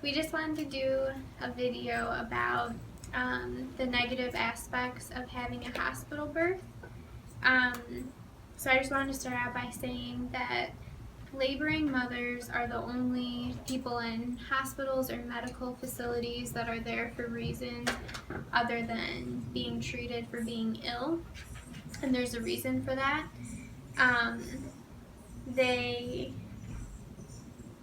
we just wanted to do a video about the negative aspects of having a hospital birth. So I just wanted to start out by saying that laboring mothers are the only people in hospitals or medical facilities that are there for reasons other than being treated for being ill, and there's a reason for that.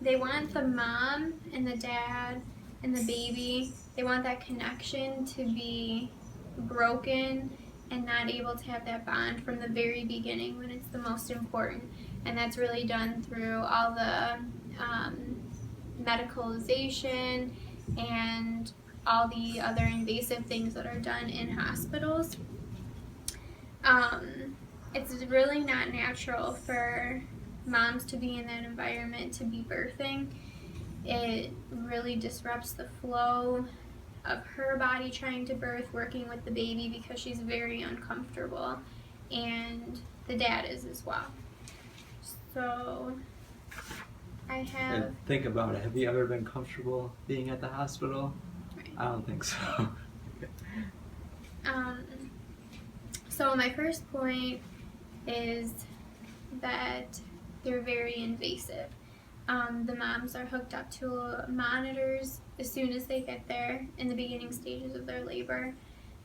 They want the mom and the dad and the baby, they want that connection to be broken and not able to have that bond from the very beginning when it's the most important. And that's really done through all the medicalization and all the other invasive things that are done in hospitals. It's really not natural for moms to be in that environment, to be birthing. It really disrupts the flow of her body trying to birth, working with the baby, because she's very uncomfortable, and the dad is as well. So I have... And think about it. Have you ever been comfortable being at the hospital? Right. I don't think so. So my first point is that they're very invasive. The moms are hooked up to monitors as soon as they get there in the beginning stages of their labor.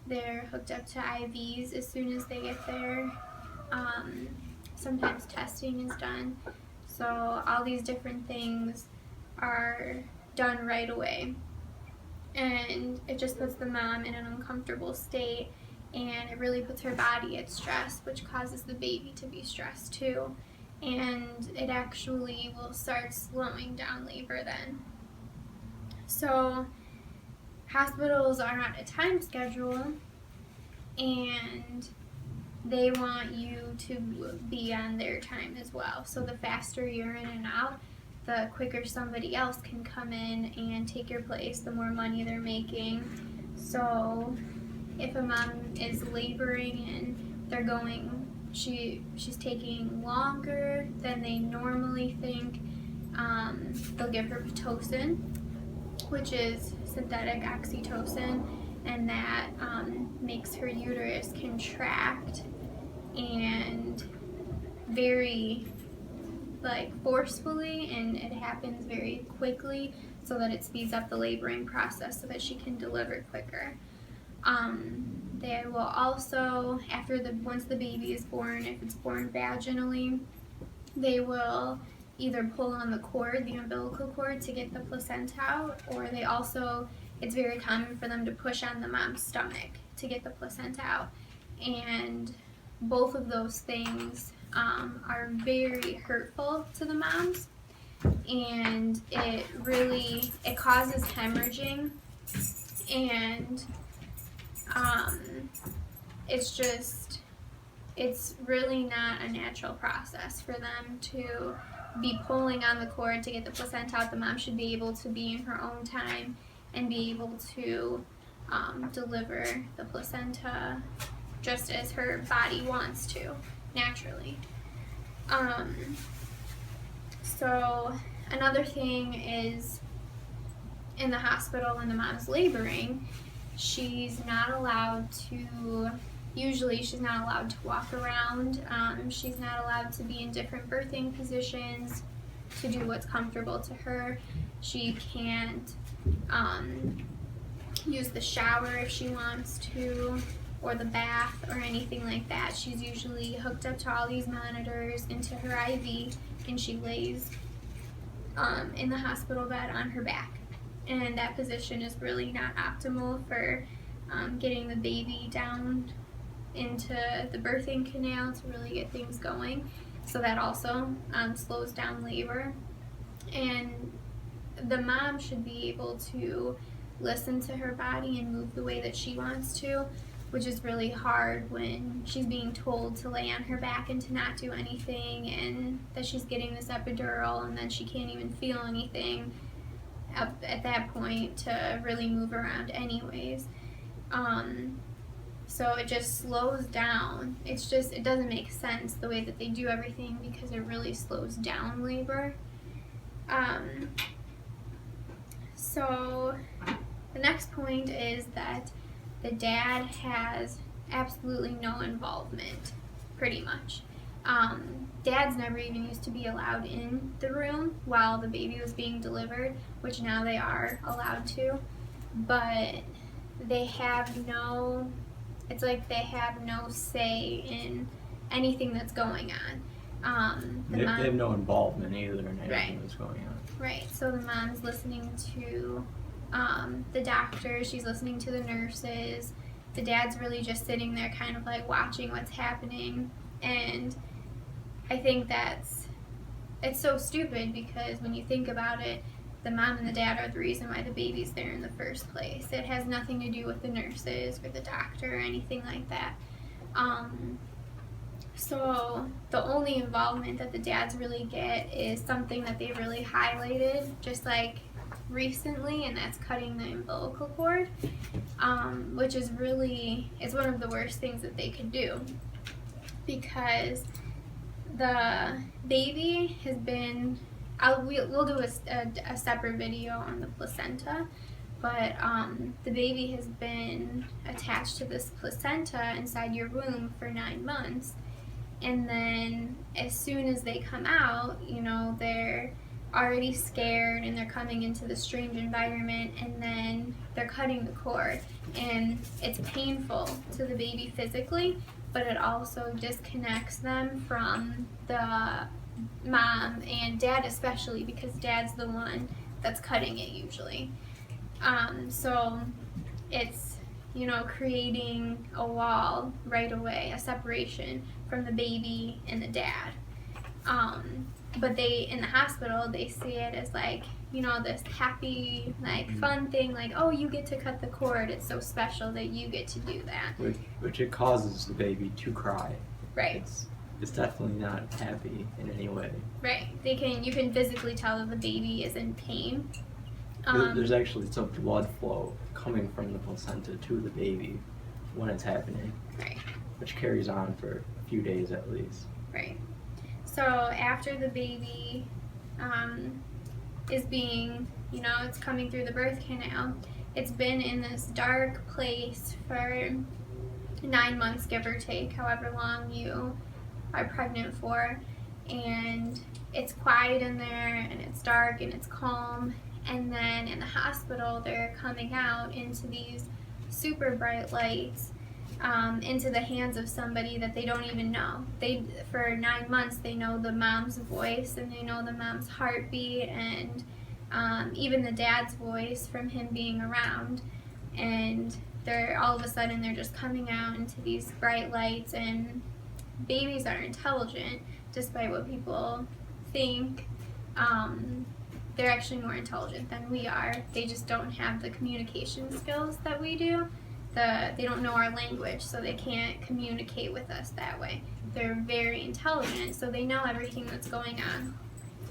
They're hooked up to IVs as soon as they get there. Sometimes testing is done. So all these different things are done right away. And it just puts the mom in an uncomfortable state, and it really puts her body at stress, which causes the baby to be stressed too. And it actually will start slowing down labor then. So hospitals are on a time schedule, and they want you to be on their time as well. So the faster you're in and out, the quicker somebody else can come in and take your place, the more money they're making. So if a mom is laboring and they're going, she's taking longer than they normally think, they'll give her Pitocin, which is synthetic oxytocin, and that makes her uterus contract and very forcefully, and it happens very quickly so that it speeds up the laboring process so that she can deliver quicker. They will also, once the baby is born, if it's born vaginally, they will either pull on the cord, the umbilical cord, to get the placenta out, or it's very common for them to push on the mom's stomach to get the placenta out. And both of those things are very hurtful to the moms, and it causes hemorrhaging, and it's really not a natural process for them to be pulling on the cord to get the placenta out. The mom should be able to be in her own time and be able to deliver the placenta just as her body wants to, naturally. So another thing is, in the hospital when the mom's laboring, she's not allowed to walk around. She's not allowed to be in different birthing positions to do what's comfortable to her. She can't use the shower if she wants to, or the bath, or anything like that. She's usually hooked up to all these monitors into her IV, and she lays in the hospital bed on her back. And that position is really not optimal for getting the baby down into the birthing canal to really get things going. So that also slows down labor. And the mom should be able to listen to her body and move the way that she wants to, which is really hard when she's being told to lay on her back and to not do anything, and that she's getting this epidural, and then she can't even feel anything at that point to really move around anyways. So it just slows down. It doesn't make sense the way that they do everything, because it really slows down labor. So the next point is that the dad has absolutely no involvement, pretty much. Dads never even used to be allowed in the room while the baby was being delivered, which now they are allowed to, but they have no, it's like they have no say in anything that's going on. They have no involvement either in anything Right. that's going on. Right, so the mom's listening to the doctor, she's listening to the nurses. The dad's really just sitting there kind of like watching what's happening, and I think it's so stupid because when you think about it, the mom and the dad are the reason why the baby's there in the first place. It has nothing to do with the nurses or the doctor or anything like that. So the only involvement that the dads really get is something that they really highlighted just like recently, and that's cutting the umbilical cord, which is really, it's one of the worst things that they could do, because the baby has been, we'll do a separate video on the placenta, but the baby has been attached to this placenta inside your womb for 9 months, and then as soon as they come out, you know, they're already scared and they're coming into the strange environment, and then they're cutting the cord, and it's painful to the baby physically, but it also disconnects them from the mom and dad, especially because dad's the one that's cutting it usually. So it's, you know, creating a wall right away, a separation from the baby and the dad. But they, in the hospital, they see it as like, you know, this happy, like, fun thing, like, oh, you get to cut the cord, it's so special that you get to do that. Which it causes the baby to cry. Right. It's definitely not happy in any way. Right. You can physically tell that the baby is in pain. There's actually some blood flow coming from the placenta to the baby when it's happening. Right. Which carries on for a few days at least. Right. So after the baby is being, you know, it's coming through the birth canal, it's been in this dark place for 9 months, give or take, however long you are pregnant for, and it's quiet in there, and it's dark, and it's calm, and then in the hospital, they're coming out into these super bright lights, into the hands of somebody that they don't even know. For 9 months, they know the mom's voice, and they know the mom's heartbeat, and even the dad's voice from him being around, and all of a sudden they're just coming out into these bright lights, and babies are intelligent, despite what people think. They're actually more intelligent than we are. They just don't have the communication skills that we do. They don't know our language, so they can't communicate with us that way. They're very intelligent, so they know everything that's going on.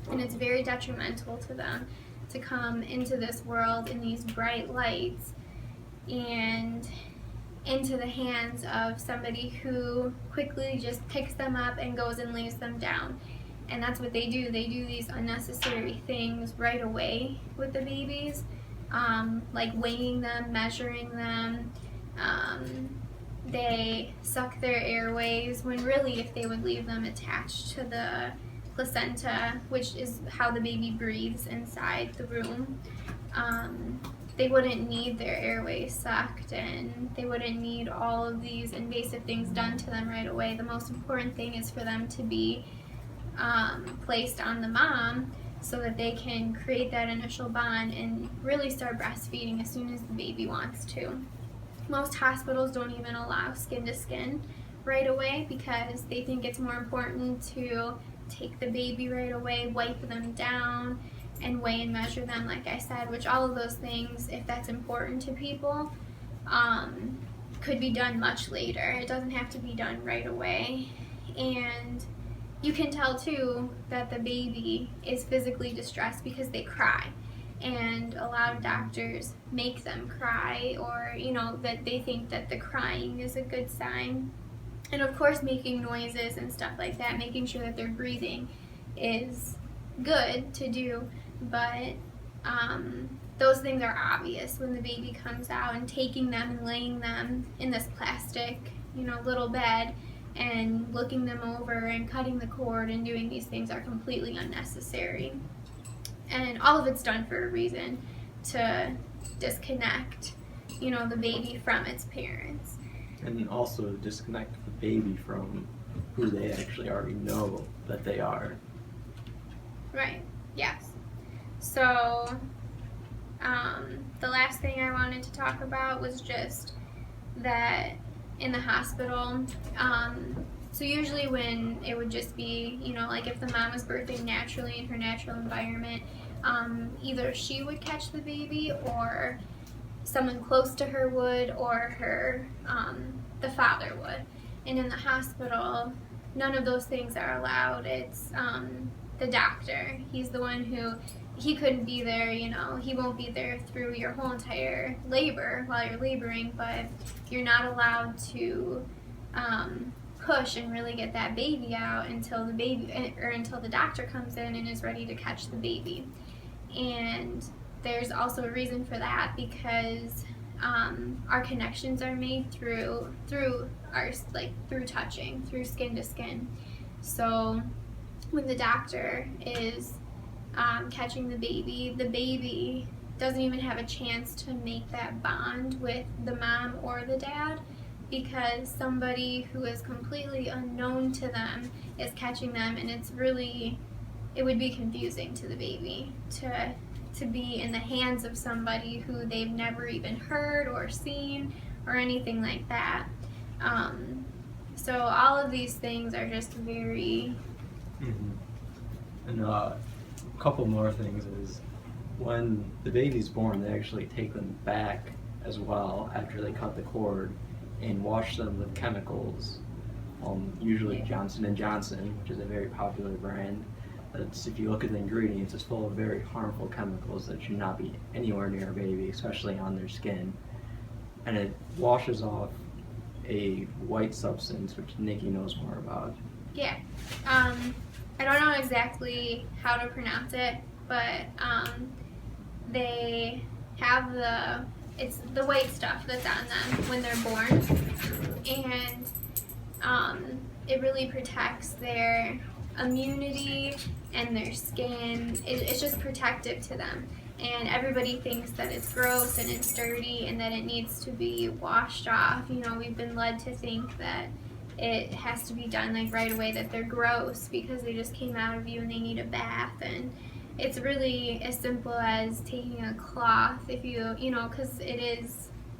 And it's very detrimental to them to come into this world in these bright lights and into the hands of somebody who quickly just picks them up and goes and lays them down. And that's what they do. They do these unnecessary things right away with the babies, like weighing them, measuring them. They suck their airways when really if they would leave them attached to the placenta, which is how the baby breathes inside the room, they wouldn't need their airways sucked, and they wouldn't need all of these invasive things done to them right away. The most important thing is for them to be placed on the mom so that they can create that initial bond and really start breastfeeding as soon as the baby wants to. Most hospitals don't even allow skin to skin right away because they think it's more important to take the baby right away, wipe them down, and weigh and measure them, like I said, which all of those things, if that's important to people, could be done much later. It doesn't have to be done right away. And you can tell too that the baby is physically distressed because they cry. And a lot of doctors make them cry, or, you know, that they think that the crying is a good sign. And of course making noises and stuff like that, making sure that they're breathing is good to do, but those things are obvious when the baby comes out, and taking them and laying them in this plastic, little bed and looking them over and cutting the cord and doing these things are completely unnecessary. And all of it's done for a reason, to disconnect, the baby from its parents. And also disconnect the baby from who they actually already know that they are. Right, yes. So, the last thing I wanted to talk about was just that in the hospital, so usually when it would just be, like if the mom was birthing naturally in her natural environment, either she would catch the baby or someone close to her would, or the father would. And in the hospital, none of those things are allowed. It's the doctor. He's the one who, he couldn't be there, he won't be there through your whole entire labor while you're laboring, but you're not allowed to push and really get that baby out until the doctor comes in and is ready to catch the baby. And there's also a reason for that, because our connections are made through touching, through skin to skin. So when the doctor is catching the baby doesn't even have a chance to make that bond with the mom or the dad, because somebody who is completely unknown to them is catching them, and it would be confusing to the baby to be in the hands of somebody who they've never even heard or seen or anything like that. So all of these things are just very... And a couple more things is, when the baby's born, they actually take them back as well after they cut the cord and wash them with chemicals, usually Johnson & Johnson, which is a very popular brand. If you look at the ingredients, it's full of very harmful chemicals that should not be anywhere near a baby, especially on their skin. And it washes off a white substance, which Nicki knows more about. Yeah. I don't know exactly how to pronounce it, but they have it's the white stuff that's on them when they're born, and it really protects their immunity and their skin. It's just protective to them, and everybody thinks that it's gross and it's dirty and that it needs to be washed off. We've been led to think that it has to be done like right away, that they're gross because they just came out of you and they need a bath. And it's really as simple as taking a cloth, if because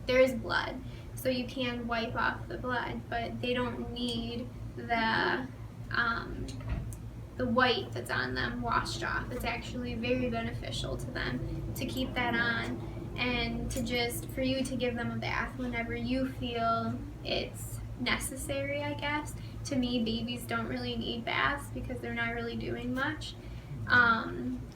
there is blood, so you can wipe off the blood, but they don't need the white that's on them washed off. It's actually very beneficial to them to keep that on, and for you to give them a bath whenever you feel it's necessary, I guess. To me, babies don't really need baths because they're not really doing much.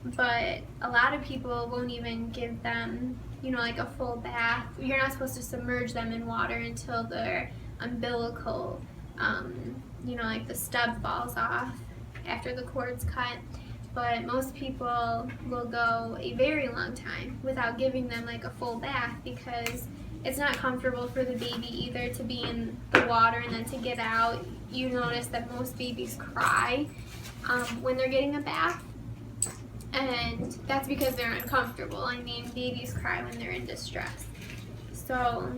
But a lot of people won't even give them, like a full bath. You're not supposed to submerge them in water until their umbilical, like the stub falls off after the cord's cut. But most people will go a very long time without giving them like a full bath, because it's not comfortable for the baby either to be in the water and then to get out. You notice that most babies cry when they're getting a bath, and that's because they're uncomfortable. I mean, babies cry when they're in distress. So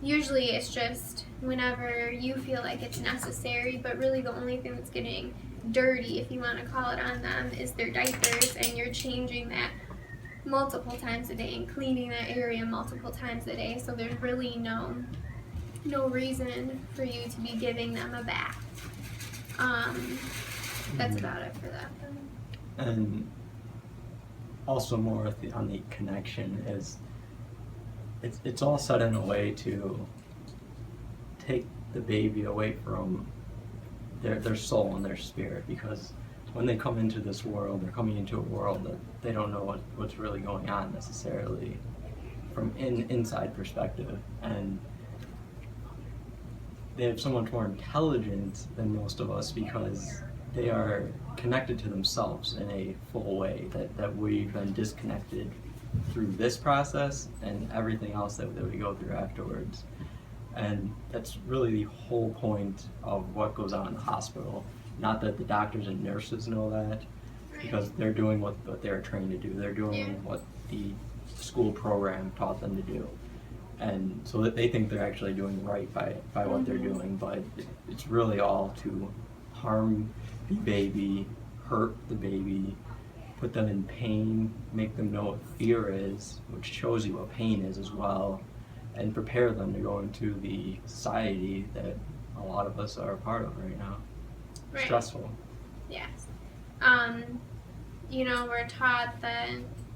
usually it's just whenever you feel like it's necessary, but really the only thing that's getting dirty, if you want to call it, on them is their diapers, and you're changing that multiple times a day and cleaning that area multiple times a day. So there's really no reason for you to be giving them a bath. That's about it for that. And also more on the connection is, it's all set in a way to take the baby away from their soul and their spirit, because when they come into this world, they're coming into a world that they don't know what's really going on necessarily from inside perspective, and they have so much more intelligence than most of us, because they are connected to themselves in a full way, that we've been disconnected through this process and everything else that we go through afterwards. And that's really the whole point of what goes on in the hospital. Not that the doctors and nurses know that, because they're doing what they're trained to do. They're doing what the school program taught them to do. And so that they think they're actually doing right by what they're doing, but it's really all to harm the baby, hurt the baby, put them in pain, make them know what fear is, which shows you what pain is as well, and prepare them to go into the society that a lot of us are a part of right now. Right. Stressful. Yes. You know, we're taught that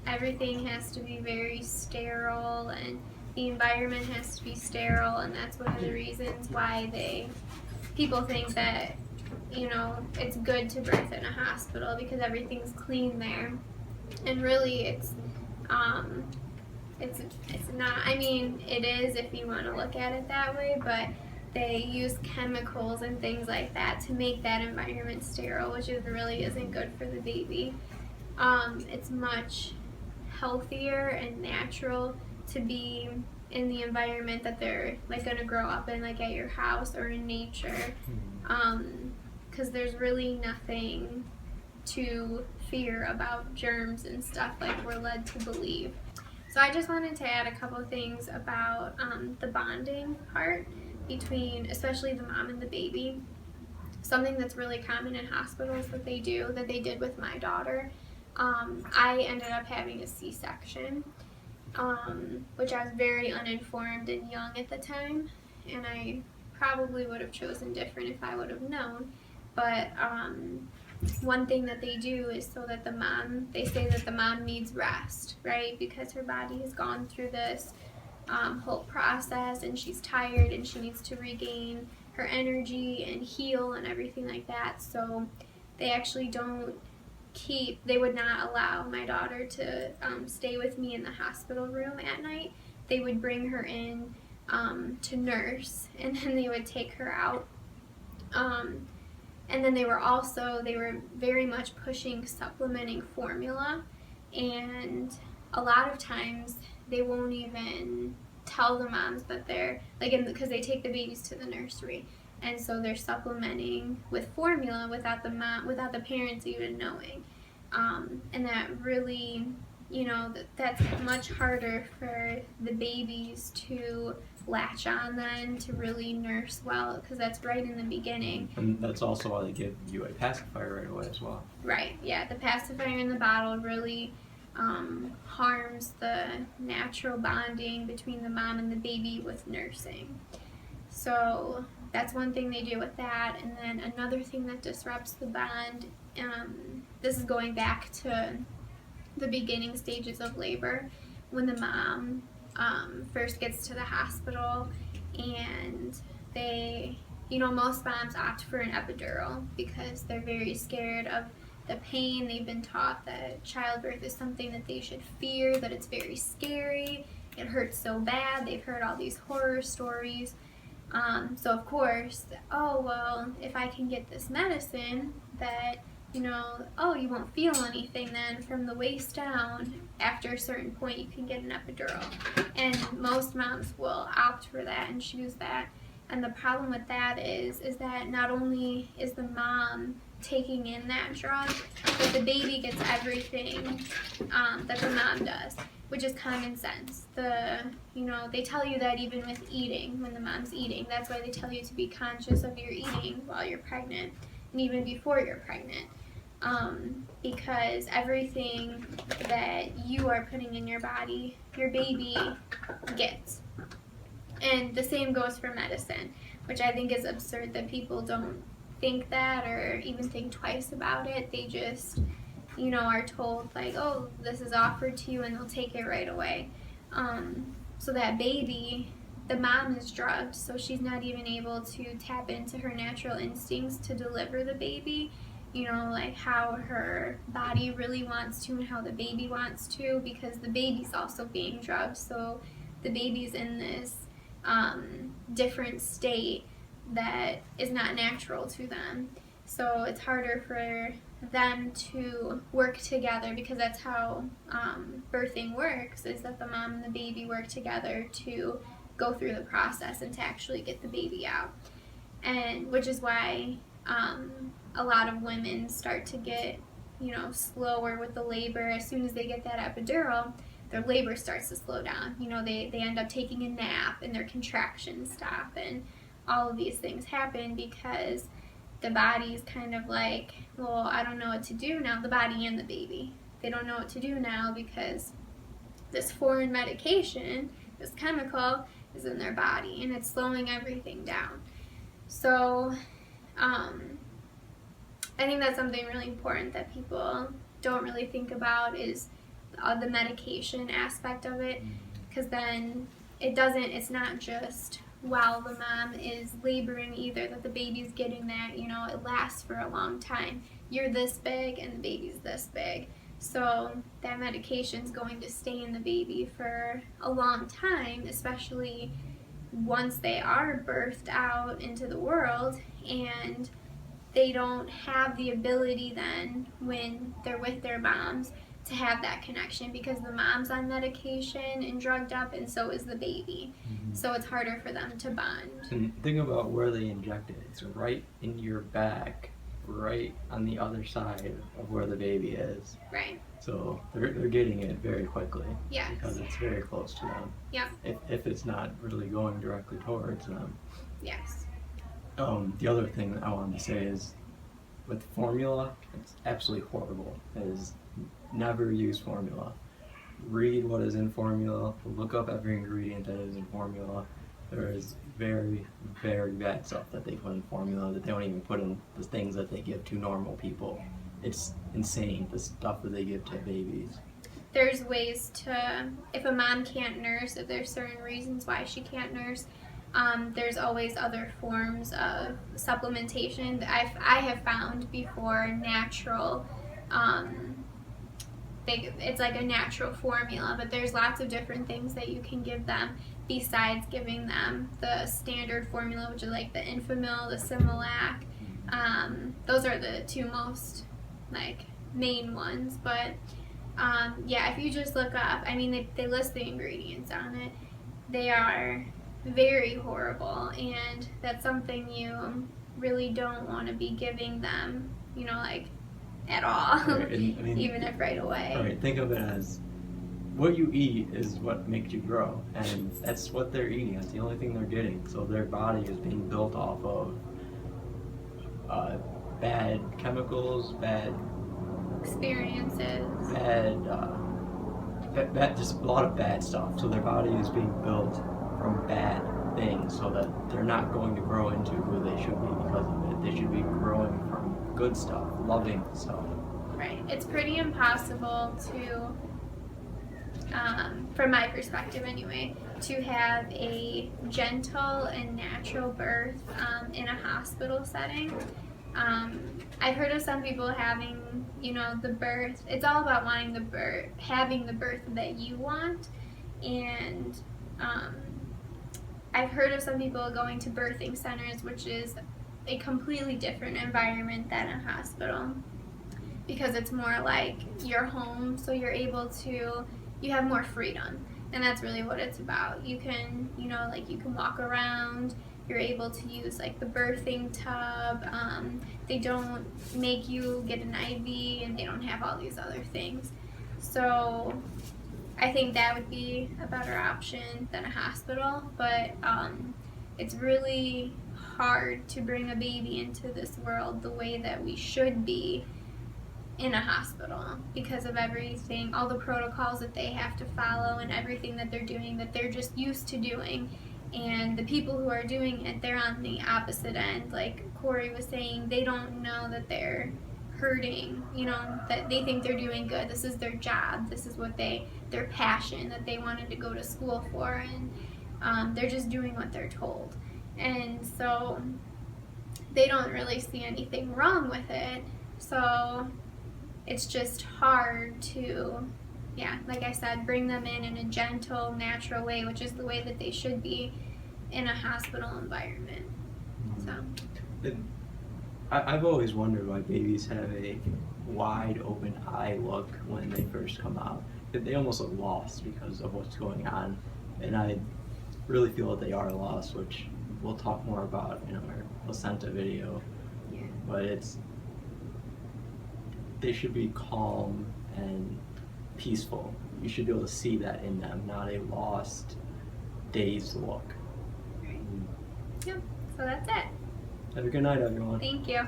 everything has to be very sterile and the environment has to be sterile, and that's one of the reasons why people think that, you know, it's good to birth in a hospital because everything's clean there. And really it's not. I mean, it is if you want to look at it that way, but they use chemicals and things like that to make that environment sterile, which really isn't good for the baby. It's much healthier and natural to be in the environment that they're like going to grow up in, like at your house or in nature, because there's really nothing to fear about germs and stuff like we're led to believe. So I just wanted to add a couple of things about the bonding part between especially the mom and the baby. Something that's really common in hospitals that they did with my daughter. I ended up having a C-section, which I was very uninformed and young at the time, and I probably would have chosen different if I would have known. But one thing that they do is so that they say that the mom needs rest, right? Because her body has gone through this whole process and she's tired and she needs to regain her energy and heal and everything like that. So they actually they would not allow my daughter to stay with me in the hospital room at night. They would bring her in to nurse, and then they would take her out. And then they were very much pushing supplementing formula, and a lot of times they won't even tell the moms that they're because they take the babies to the nursery, and so they're supplementing with formula without the parents even knowing, and that really, you know, that's much harder for the babies to latch on then to really nurse well, because that's right in the beginning. And that's also why they give you a pacifier right away as well. Right, yeah, the pacifier in the bottle really harms the natural bonding between the mom and the baby with nursing. So that's one thing they do with that. And then another thing that disrupts the bond, this is going back to the beginning stages of labor, when the mom first gets to the hospital, and most moms opt for an epidural because they're very scared of the pain. They've been taught that childbirth is something that they should fear, that it's very scary, it hurts so bad. They've heard all these horror stories. So of course, if I can get this medicine that, you won't feel anything then from the waist down, after a certain point you can get an epidural. And most moms will opt for that and choose that. And the problem with that is that not only is the mom taking in that drug, but the baby gets everything that the mom does, which is common sense. They tell you that even with eating, when the mom's eating, that's why they tell you to be conscious of your eating while you're pregnant, and even before you're pregnant. Because everything that you are putting in your body, your baby gets. And the same goes for medicine, which I think is absurd that people don't think that or even think twice about it. They just, are told this is offered to you, and they'll take it right away. So that baby, the mom is drugged, so she's not even able to tap into her natural instincts to deliver the baby, how her body really wants to and how the baby wants to, because the baby's also being drugged. So the baby's in this different state that is not natural to them. So it's harder for them to work together, because that's how birthing works, is that the mom and the baby work together to go through the process and to actually get the baby out. And which is why a lot of women start to get, slower with the labor. As soon as they get that epidural, their labor starts to slow down. They end up taking a nap and their contractions stop, and all of these things happen because the body's kind of like, well, I don't know what to do now. The body and the baby, they don't know what to do now because this foreign medication, this chemical, is in their body and it's slowing everything down. So I think that's something really important that people don't really think about, is the medication aspect of it, because then it's not just while the mom is laboring either that the baby's getting that, it lasts for a long time. You're this big and the baby's this big. So that medication's going to stay in the baby for a long time, especially once they are birthed out into the world, and they don't have the ability then when they're with their moms to have that connection, because the mom's on medication and drugged up, and so is the baby. So it's harder for them to bond. And think about where they inject it. It's right in your back, right on the other side of where the baby is. Right. So they're getting it very quickly. Yes. Because it's very close to them. Yep. If it's not really going directly towards them. Yes. The other thing that I wanted to say is, with formula, it's absolutely horrible. Is never use formula. Read what is in formula. Look up every ingredient that is in formula. There is very, very bad stuff that they put in formula that they don't even put in the things that they give to normal people. It's insane, the stuff that they give to babies. There's ways to, if a mom can't nurse, if there's certain reasons why she can't nurse, there's always other forms of supplementation. I have found before natural, it's like a natural formula, but there's lots of different things that you can give them besides giving them the standard formula, which is like the Infamil, the Similac. Those are the two most main ones, but if you just look up, they list the ingredients on it. They are very horrible, and that's something you really don't want to be giving them, at all. Right, even if right away. Right, think of it as what you eat is what makes you grow, and that's what they're eating. That's the only thing they're getting. So their body is being built off of bad chemicals, bad experiences, bad, just a lot of bad stuff. So their body is being built from bad things, so that they're not going to grow into who they should be because of it. They should be growing from good stuff, loving stuff. Right. It's pretty impossible to, from my perspective anyway, to have a gentle and natural birth in a hospital setting. I've heard of some people having, the birth. It's all about wanting the birth, having the birth that you want, and I've heard of some people going to birthing centers, which is a completely different environment than a hospital, because it's more like your home, so you're able to, you have more freedom, and that's really what it's about. You can, you can walk around, you're able to use the birthing tub, they don't make you get an IV, and they don't have all these other things. So I think that would be a better option than a hospital, but it's really hard to bring a baby into this world the way that we should be in a hospital, because of everything, all the protocols that they have to follow and everything that they're doing that they're just used to doing. And the people who are doing it, they're on the opposite end. Like Korey was saying, they don't know that they're hurting, that they think they're doing good. This is their job. This is what their passion that they wanted to go to school for, and they're just doing what they're told. And so they don't really see anything wrong with it. So it's just hard to, like I said, bring them in a gentle, natural way, which is the way that they should be in a hospital environment. So I've always wondered why babies have a wide open eye look when they first come out. They almost look lost because of what's going on, and I really feel that they are lost, which we'll talk more about in our placenta video. Yeah. But they should be calm and peaceful. You should be able to see that in them, not a lost, dazed look. Right. Yep. So that's it. Have a good night, everyone. Thank you.